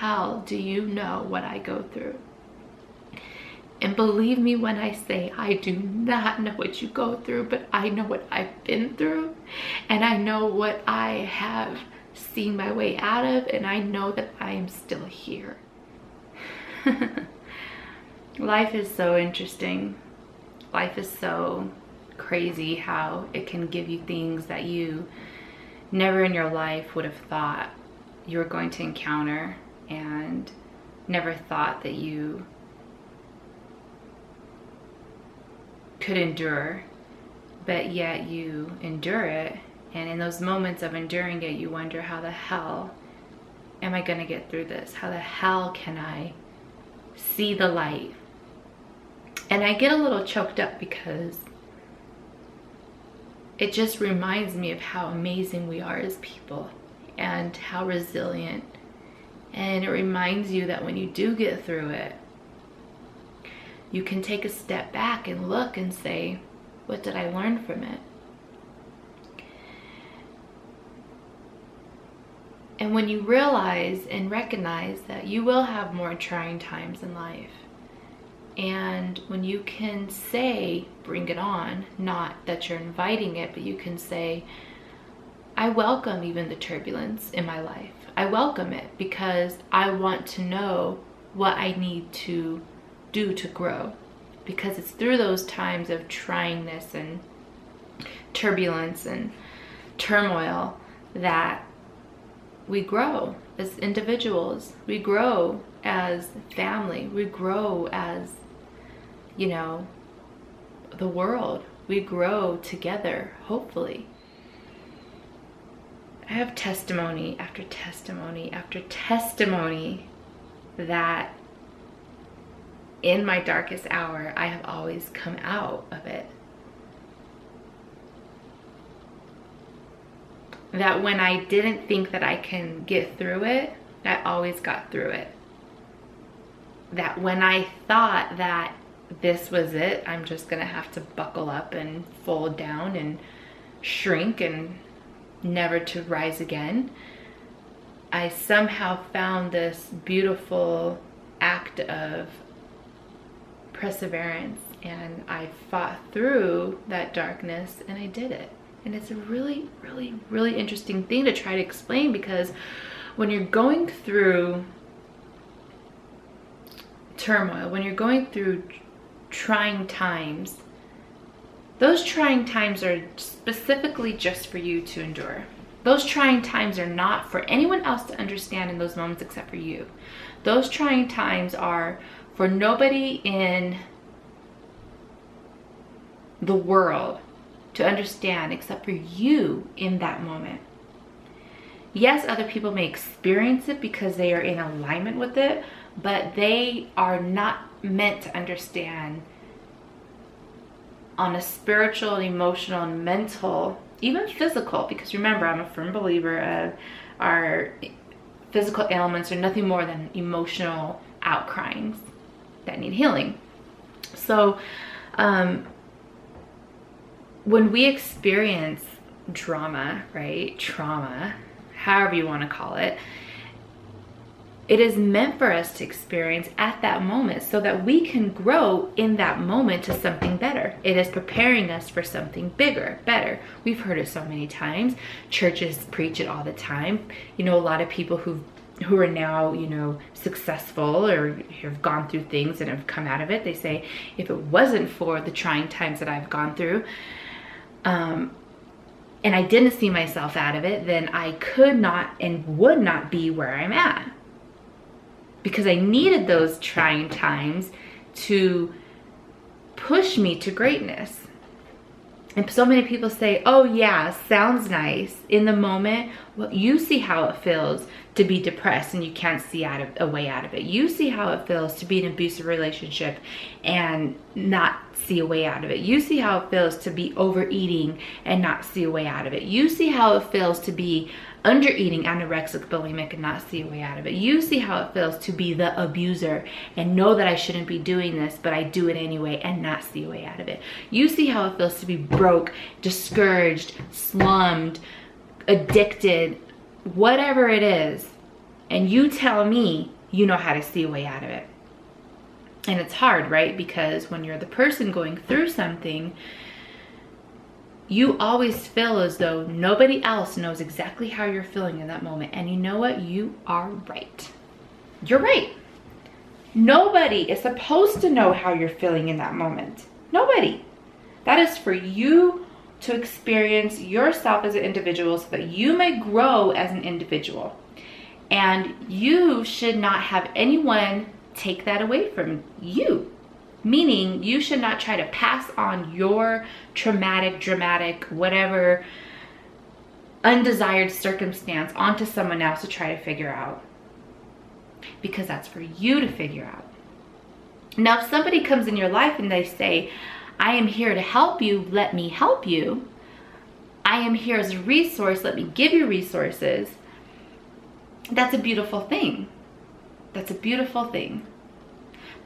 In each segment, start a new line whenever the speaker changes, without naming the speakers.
hell do you know what I go through? And believe me when I say I do not know what you go through, but I know what I've been through, and I know what I have seen my way out of, and I know that I am still here. Life is so interesting. Life is so crazy how it can give you things that you never in your life would have thought you were going to encounter, and never thought that you could endure, but yet you endure it. And in those moments of enduring it, you wonder, how the hell am I going to get through this? How the hell can I see the light? And I get a little choked up because it just reminds me of how amazing we are as people and how resilient. And it reminds you that when you do get through it, you can take a step back and look and say, what did I learn from it? And when you realize and recognize that you will have more trying times in life, and when you can say, bring it on, not that you're inviting it, but you can say, I welcome even the turbulence in my life. I welcome it because I want to know what I need to do to grow. Because it's through those times of tryingness and turbulence and turmoil that we grow as individuals. We grow as family. We grow as, you know, the world. We grow together, hopefully. I have testimony after testimony after testimony that in my darkest hour, I have always come out of it. That when I didn't think that I can get through it, I always got through it. That when I thought that this was it, I'm just gonna have to buckle up and fold down and shrink and never to rise again, I somehow found this beautiful act of perseverance, and I fought through that darkness and I did it. And it's a really, really, really interesting thing to try to explain, because when you're going through turmoil, when you're going through trying times, those trying times are specifically just for you to endure. Those trying times are not for anyone else to understand in those moments except for you. Those trying times are for nobody in the world to understand except for you in that moment. Yes, other people may experience it because they are in alignment with it, but they are not meant to understand on a spiritual, emotional, and mental, even physical, because remember, I'm a firm believer of our physical ailments are nothing more than emotional outcryings that need healing. So when we experience drama, right, trauma, however you want to call it, it is meant for us to experience at that moment so that we can grow in that moment to something better. It is preparing us for something bigger, better. We've heard it so many times. Churches preach it all the time. You know, a lot of people who are now, you know, successful or have gone through things and have come out of it, they say, if it wasn't for the trying times that I've gone through, and I didn't see myself out of it, then I could not and would not be where I'm at. Because I needed those trying times to push me to greatness. And so many people say, oh yeah, sounds nice. In the moment, well, you see how it feels to be depressed and you can't see a way out of it. You see how it feels to be in an abusive relationship and not see a way out of it. You see how it feels to be overeating and not see a way out of it. You see how it feels to be undereating, anorexic, bulimic, and not see a way out of it. You see how it feels to be the abuser and know that I shouldn't be doing this, but I do it anyway and not see a way out of it. You see how it feels to be broke, discouraged, slummed, addicted, whatever it is, And you tell me you know how to see a way out of it. And it's hard, right? Because when you're the person going through something, you always feel as though nobody else knows exactly how you're feeling in that moment. And you know what? You are right. You're right. Nobody is supposed to know how you're feeling in that moment. Nobody. That is for you to experience yourself as an individual so that you may grow as an individual. And you should not have anyone take that away from you. Meaning you should not try to pass on your traumatic, dramatic, whatever undesired circumstance onto someone else to try to figure out. Because that's for you to figure out. Now, if somebody comes in your life and they say, I am here to help you, let me help you. I am here as a resource, let me give you resources. That's a beautiful thing. That's a beautiful thing.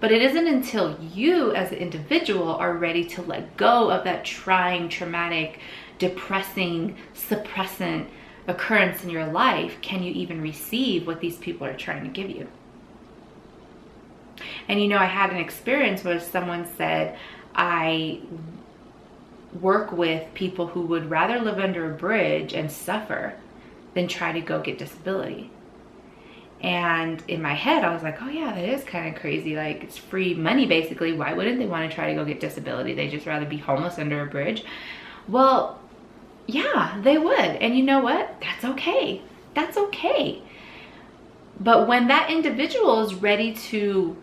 But it isn't until you as an individual are ready to let go of that trying, traumatic, depressing, suppressant occurrence in your life can you even receive what these people are trying to give you. And you know, I had an experience where someone said, I work with people who would rather live under a bridge and suffer than try to go get disability. And in my head, I was like, oh yeah, that is kind of crazy. Like, it's free money basically. Why wouldn't they want to try to go get disability? They just rather be homeless under a bridge. Well, yeah, they would. And you know what? That's okay. That's okay. But when that individual is ready to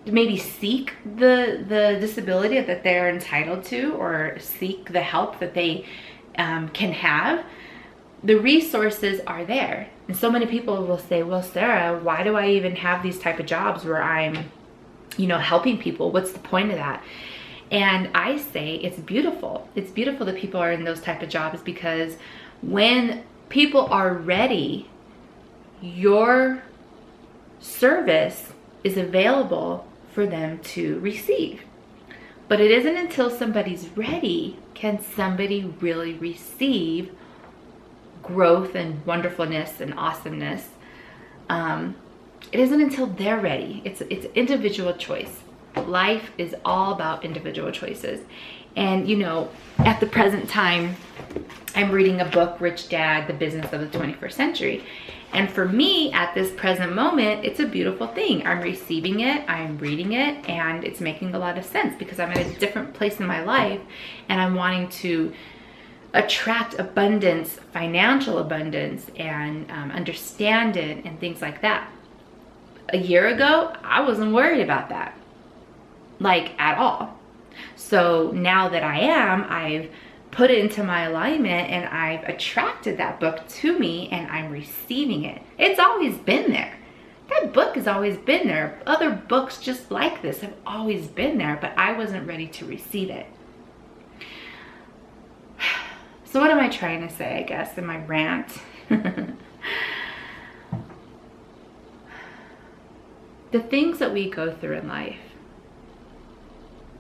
maybe seek the disability that they're entitled to, or seek the help that they can have, the resources are there. And so many people will say, well, Sarah, why do I even have these type of jobs where I'm, helping people? What's the point of that? And I say it's beautiful. It's beautiful that people are in those type of jobs, because when people are ready, your service is available for them to receive. But it isn't until somebody's ready can somebody really receive growth and wonderfulness and awesomeness. It isn't until they're ready. It's individual choice. Life is all about individual choices. And at the present time, I'm reading a book, Rich Dad, The Business of the 21st Century. And for me, at this present moment, it's a beautiful thing. I'm receiving it, I'm reading it, and it's making a lot of sense because I'm at a different place in my life and I'm wanting to attract abundance, financial abundance, and understand it and things like that. A year ago, I wasn't worried about that, like at all. So now that I am, I've put it into my alignment and I've attracted that book to me and I'm receiving it. It's always been there. That book has always been there. Other books just like this have always been there, but I wasn't ready to receive it. So what am I trying to say, I guess, in my rant? The things that we go through in life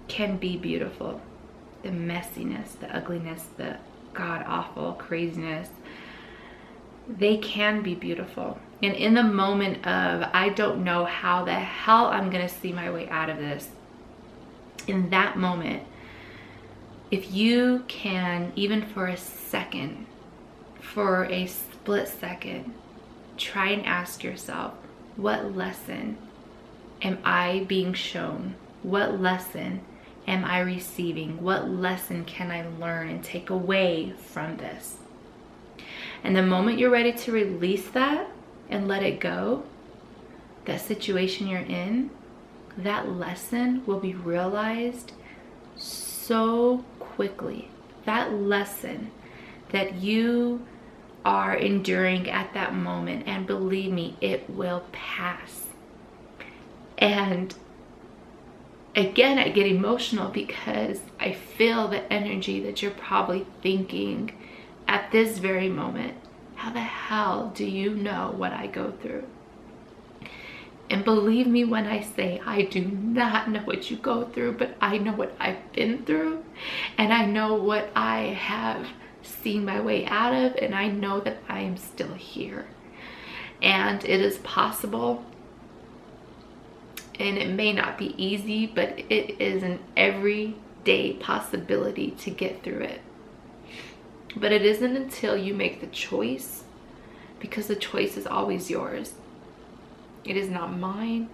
can be beautiful. The messiness, the ugliness, the god-awful craziness, they can be beautiful. And in the moment of, I don't know how the hell I'm gonna see my way out of this, in that moment, if you can, even for a second, for a split second, try and ask yourself, what lesson am I being shown? What lesson am I receiving? What lesson can I learn and take away from this? And the moment you're ready to release that and let it go, that situation you're in, that lesson will be realized so quickly. That lesson that you are enduring at that moment, and believe me, it will pass. And again, I get emotional because I feel the energy that you're probably thinking at this very moment. How the hell do you know what I go through? And believe me when I say I do not know what you go through, but I know what I've been through, and I know what I have seen my way out of, and I know that I am still here. And it is possible, and it may not be easy, but it is an everyday possibility to get through it. But it isn't until you make the choice, because the choice is always yours. It is not mine.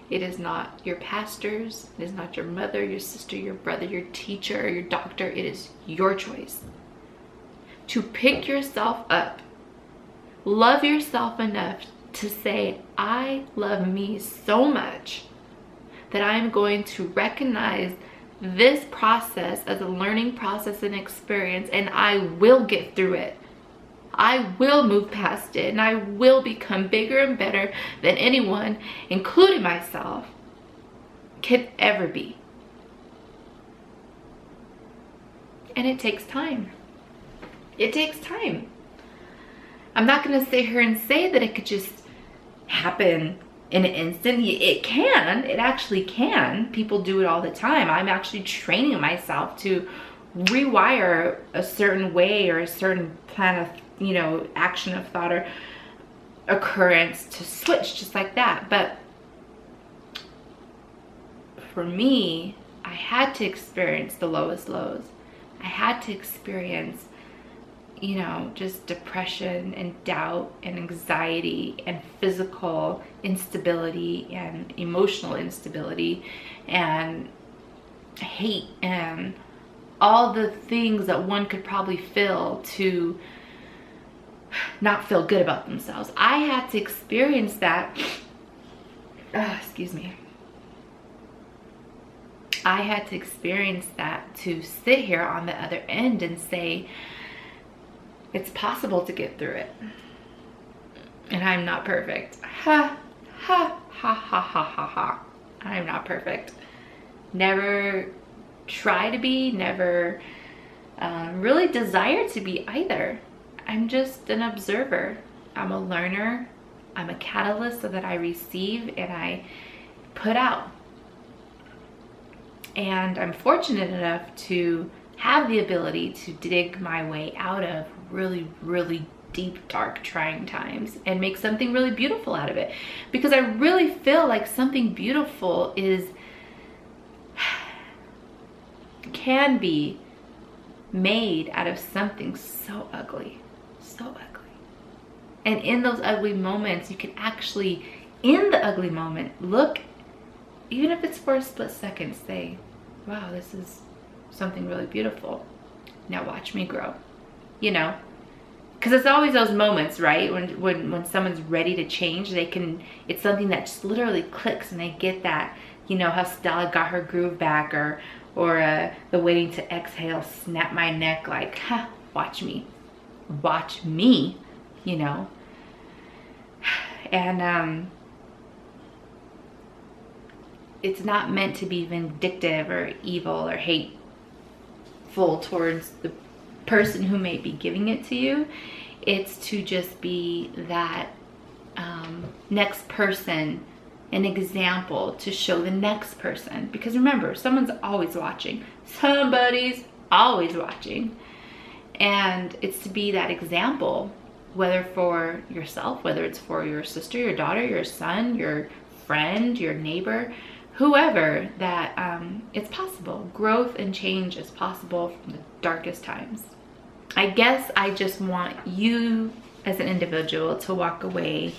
It is not your pastor's. It is not your mother, your sister, your brother, your teacher, or your doctor. It is your choice to pick yourself up, love yourself enough to say, I love me so much that I am going to recognize this process as a learning process and experience, and I will get through it. I will move past it, and I will become bigger and better than anyone, including myself, can ever be. And it takes time. It takes time. I'm not going to sit here and say that it could just happen in an instant. It can. It actually can. People do it all the time. I'm actually training myself to rewire a certain way or a certain plan of, action of thought or occurrence to switch just like that. But for me, I had to experience the lowest lows. I had to experience just depression and doubt and anxiety and physical instability and emotional instability and hate and all the things that one could probably feel to not feel good about themselves. I had to experience that. Excuse me. I had to experience that to sit here on the other end and say, it's possible to get through it. And I'm not perfect. Ha, ha, ha, ha, ha, ha, ha. I'm not perfect. Never try to be, never really desire to be either. I'm just an observer. I'm a learner. I'm a catalyst so that I receive and I put out. And I'm fortunate enough to have the ability to dig my way out of really, really deep, dark, trying times and make something really beautiful out of it. Because I really feel like something beautiful can be made out of something so ugly, so ugly. And in those ugly moments, you can actually, in the ugly moment, look, even if it's for a split second, say, wow, this is something really beautiful. Now watch me grow, because it's always those moments, right? When someone's ready to change, it's something that just literally clicks and they get that, how Stella got her groove back, or the waiting to exhale, snap my neck, like, ha, watch me, and it's not meant to be vindictive or evil or hateful towards the person who may be giving it to you. It's to just be that next person, an example to show the next person. Because remember, someone's always watching. Somebody's always watching. And it's to be that example, whether for yourself, whether it's for your sister, your daughter, your son, your friend, your neighbor, whoever, that it's possible. Growth and change is possible from the darkest times. I guess I just want you as an individual to walk away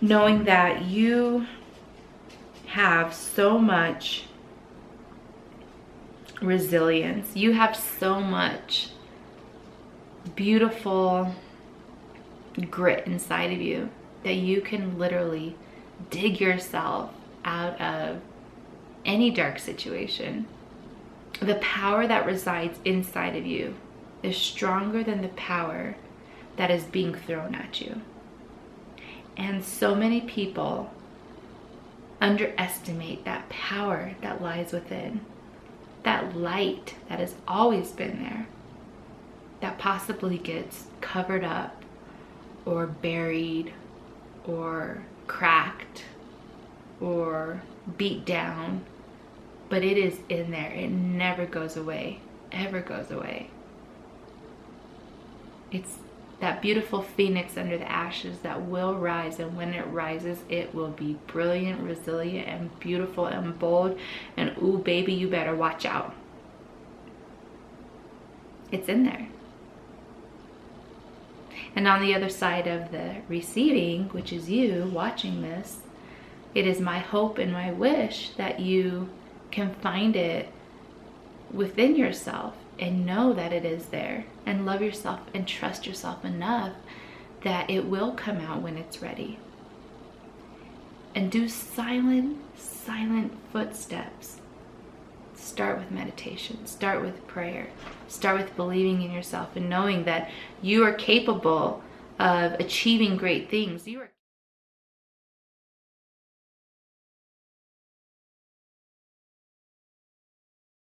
knowing that you have so much resilience. You have so much beautiful grit inside of you that you can literally dig yourself out of any dark situation. The power that resides inside of you is stronger than the power that is being thrown at you. And so many people underestimate that power that lies within, that light that has always been there, that possibly gets covered up or buried or cracked or beat down, but it is in there. It never goes away, ever goes away. It's that beautiful phoenix under the ashes that will rise, and when it rises, it will be brilliant, resilient, and beautiful and bold. And ooh, baby, you better watch out. It's in there. And on the other side of the receiving, which is you watching this, it is my hope and my wish that you can find it within yourself and know that it is there, and love yourself and trust yourself enough that it will come out when it's ready. And do silent footsteps. Start with meditation, start with prayer, start with believing in yourself and knowing that you are capable of achieving great things. You are